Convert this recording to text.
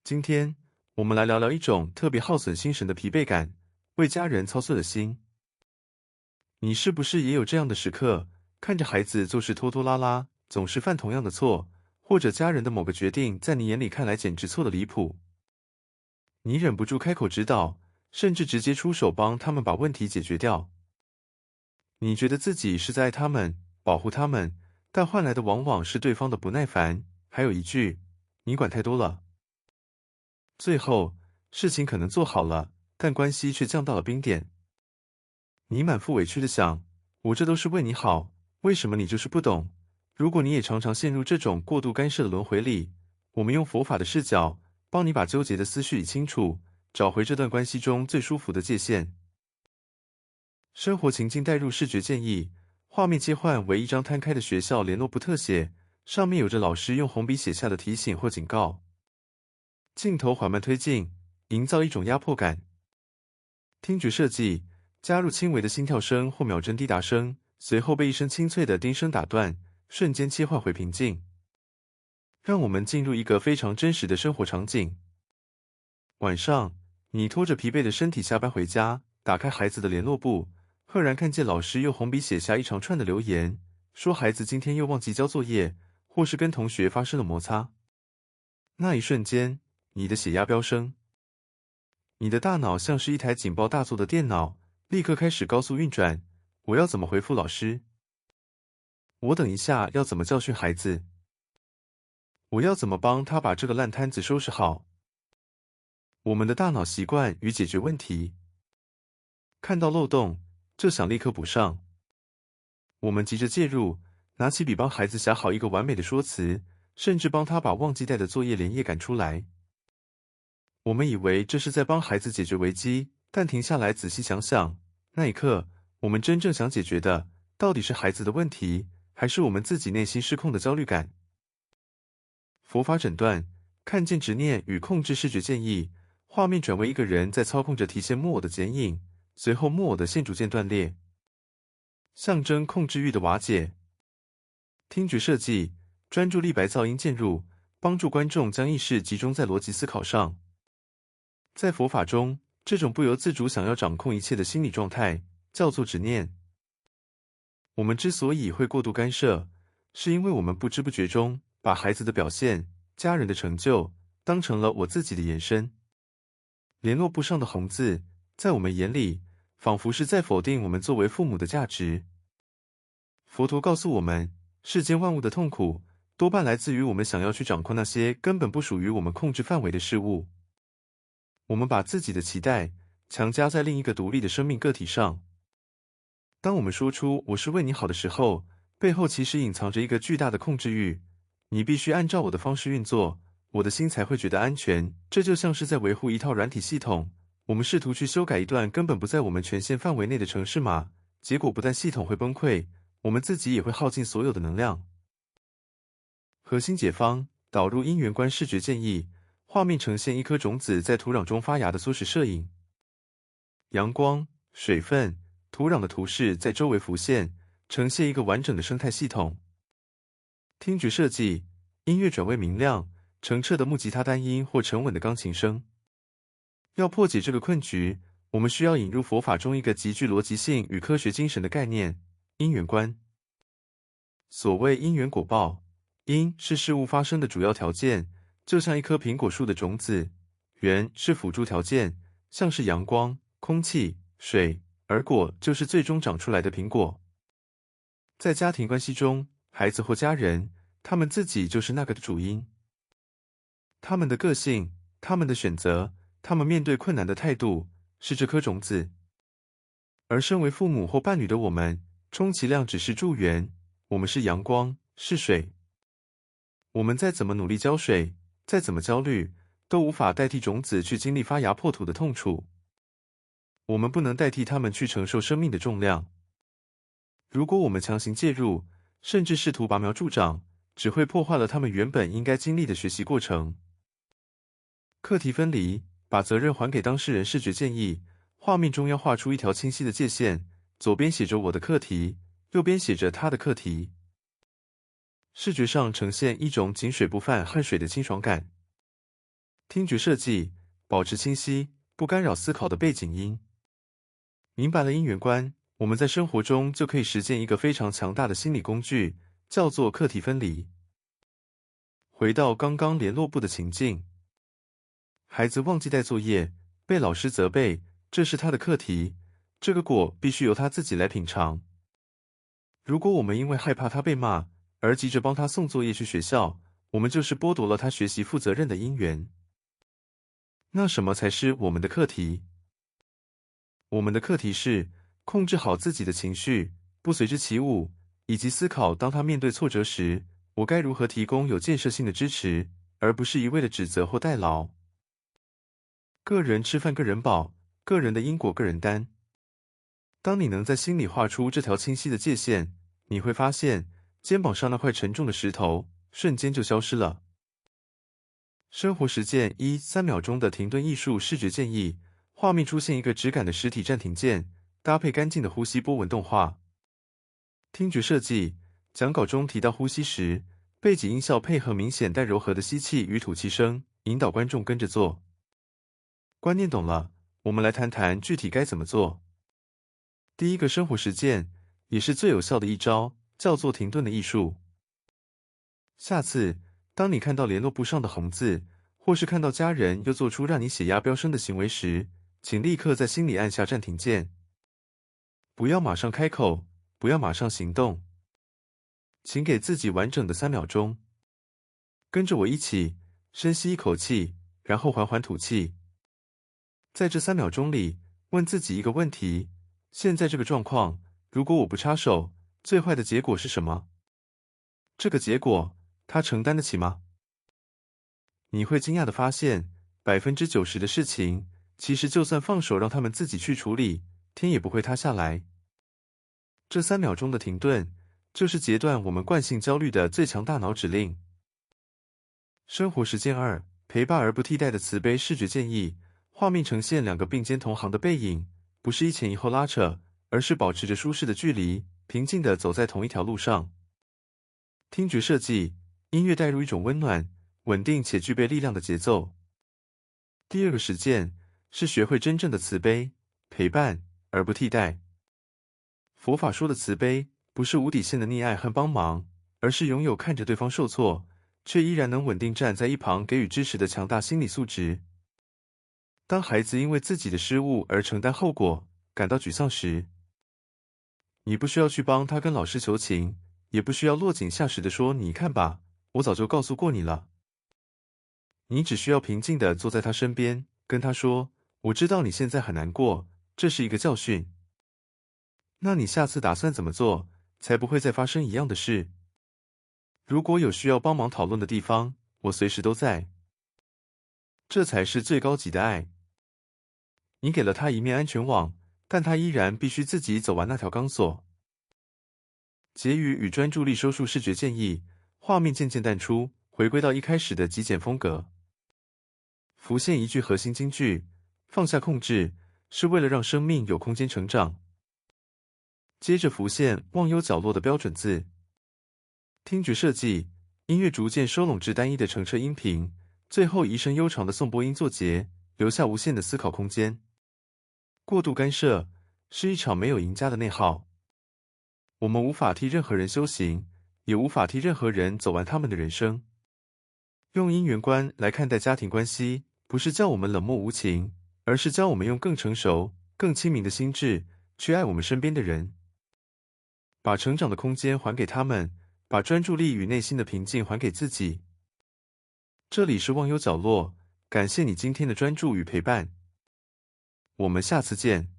今天我们来聊聊一种特别耗损心神的疲惫感，为家人操碎了心。你是不是也有这样的时刻，看着孩子做事拖拖拉拉，总是犯同样的错，或者家人的某个决定在你眼里看来简直错得离谱，你忍不住开口指导，甚至直接出手帮他们把问题解决掉。你觉得自己是在爱他们，保护他们，但换来的往往是对方的不耐烦，还有一句“你管太多了”。最后，事情可能做好了，但关系却降到了冰点。你满腹委屈的想，我这都是为你好，为什么你就是不懂？如果你也常常陷入这种过度干涉的轮回里，我们用佛法的视角，帮你把纠结的思绪理清楚，找回这段关系中最舒服的界限。生活情境带入视觉建议，画面切换为一张摊开的学校联络簿特写，上面有着老师用红笔写下的提醒或警告。镜头缓慢推进，营造一种压迫感。听觉设计，加入轻微的心跳声或秒针滴答声，随后被一声清脆的叮声打断，瞬间切换回平静。让我们进入一个非常真实的生活场景。晚上，你拖着疲惫的身体下班回家，打开孩子的联络簿，赫然看见老师用红笔写下一长串的留言，说孩子今天又忘记交作业，或是跟同学发生了摩擦。那一瞬间，你的血压飙升，你的大脑像是一台警报大作的电脑，立刻开始高速运转。我要怎么回复老师？我等一下要怎么教训孩子？我要怎么帮他把这个烂摊子收拾好？我们的大脑习惯于解决问题，看到漏洞就想立刻补上。我们急着介入，拿起笔帮孩子写好一个完美的说辞，甚至帮他把忘记带的作业连夜赶出来。我们以为这是在帮孩子解决危机，但停下来仔细想想，那一刻，我们真正想解决的，到底是孩子的问题，还是我们自己内心失控的焦虑感？佛法诊断，看见执念与控制视觉建议，画面转为一个人在操控着提线木偶的剪影，随后木偶的线逐渐断裂，象征控制欲的瓦解。听觉设计，专注力白噪音渐入，帮助观众将意识集中在逻辑思考上。在佛法中，这种不由自主想要掌控一切的心理状态，叫做执念。我们之所以会过度干涉，是因为我们不知不觉中，把孩子的表现、家人的成就，当成了我自己的延伸。联络簿上的红字，在我们眼里，仿佛是在否定我们作为父母的价值。佛陀告诉我们，世间万物的痛苦，多半来自于我们想要去掌控那些根本不属于我们控制范围的事物。我们把自己的期待强加在另一个独立的生命个体上。当我们说出“我是为你好”的时候，背后其实隐藏着一个巨大的控制欲。你必须按照我的方式运作，我的心才会觉得安全。这就像是在维护一套软体系统，我们试图去修改一段根本不在我们权限范围内的程式码，结果不但系统会崩溃，我们自己也会耗尽所有的能量。核心解方，导入因缘观视觉建议，画面呈现一颗种子在土壤中发芽的缩时摄影。阳光、水分、土壤的图示在周围浮现，呈现一个完整的生态系统。听觉设计，音乐转为明亮、澄澈的木吉他单音或沉稳的钢琴声。要破解这个困局，我们需要引入佛法中一个极具逻辑性与科学精神的概念——因缘观。所谓因缘果报，因是事物发生的主要条件，就像一棵苹果树的种子；缘是辅助条件，像是阳光、空气、水，而果就是最终长出来的苹果。在家庭关系中，孩子或家人，他们自己就是那个主因。他们的个性、他们的选择、他们面对困难的态度，是这颗种子。而身为父母或伴侣的我们，充其量只是助缘，我们是阳光，是水。我们再怎么努力浇水，再怎么焦虑，都无法代替种子去经历发芽破土的痛楚。我们不能代替他们去承受生命的重量。如果我们强行介入，甚至试图拔苗助长，只会破坏了他们原本应该经历的学习过程。课题分离，把责任还给当事人视觉建议，画面中要画出一条清晰的界限，左边写着我的课题，右边写着他的课题。视觉上呈现一种井水不犯汉水的清爽感。听觉设计，保持清晰，不干扰思考的背景音。明白了因缘观，我们在生活中就可以实践一个非常强大的心理工具，叫做课题分离。回到刚刚联络簿的情境，孩子忘记带作业，被老师责备，这是他的课题，这个果必须由他自己来品尝。如果我们因为害怕他被骂，而急着帮他送作业去学校，我们就是剥夺了他学习负责任的因缘。那什么才是我们的课题？我们的课题是控制好自己的情绪，不随之起舞，以及思考当他面对挫折时，我该如何提供有建设性的支持，而不是一味的指责或代劳。个人吃饭个人饱，个人的因果个人担。当你能在心里画出这条清晰的界限，你会发现肩膀上那块沉重的石头瞬间就消失了。生活实践1：3秒钟的停顿艺术视觉建议，画面出现一个质感的实体暂停键，搭配干净的呼吸波纹动画。听觉设计，讲稿中提到呼吸时，背景音效配合明显带柔和的吸气与吐气声，引导观众跟着做。观念懂了，我们来谈谈具体该怎么做。第一个生活实践，也是最有效的一招，叫做停顿的艺术。下次，当你看到联络簿上的红字，或是看到家人又做出让你血压飙升的行为时，请立刻在心里按下暂停键。不要马上开口，不要马上行动，请给自己完整的3秒钟。跟着我一起，深吸一口气，然后缓缓吐气。在这3秒钟里，问自己一个问题：现在这个状况，如果我不插手，最坏的结果是什么？这个结果，他承担得起吗？你会惊讶地发现，90%的事情，其实就算放手让他们自己去处理，天也不会塌下来。这3秒钟的停顿，就是截断我们惯性焦虑的最强大脑指令。生活实践2：陪伴而不替代的慈悲视觉建议，画面呈现2个并肩同行的背影，不是一前一后拉扯，而是保持着舒适的距离，平静地走在同一条路上。听觉设计，音乐带入一种温暖、稳定且具备力量的节奏。第二个实践是学会真正的慈悲，陪伴而不替代。佛法说的慈悲，不是无底线的溺爱和帮忙，而是拥有看着对方受挫，却依然能稳定站在一旁给予支持的强大心理素质。当孩子因为自己的失误而承担后果，感到沮丧时，你不需要去帮他跟老师求情，也不需要落井下石地说你看吧，我早就告诉过你了。你只需要平静地坐在他身边，跟他说，我知道你现在很难过，这是一个教训。那你下次打算怎么做，才不会再发生一样的事？如果有需要帮忙讨论的地方，我随时都在。这才是最高级的爱。你给了他一面安全网，但他依然必须自己走完那条钢索。结语与专注力收束视觉建议，画面渐渐淡出，回归到一开始的极简风格。浮现一句核心金句：放下控制，是为了让生命有空间成长。接着浮现忘忧角落的标准字。听觉设计，音乐逐渐收拢至单一的澄澈音频，最后一声悠长的颂钵音作结，留下无限的思考空间。过度干涉是一场没有赢家的内耗。我们无法替任何人修行，也无法替任何人走完他们的人生。用因缘观来看待家庭关系，不是教我们冷漠无情，而是教我们用更成熟、更亲民的心智去爱我们身边的人。把成长的空间还给他们，把专注力与内心的平静还给自己。这里是忘忧角落，感谢你今天的专注与陪伴。我们下次见。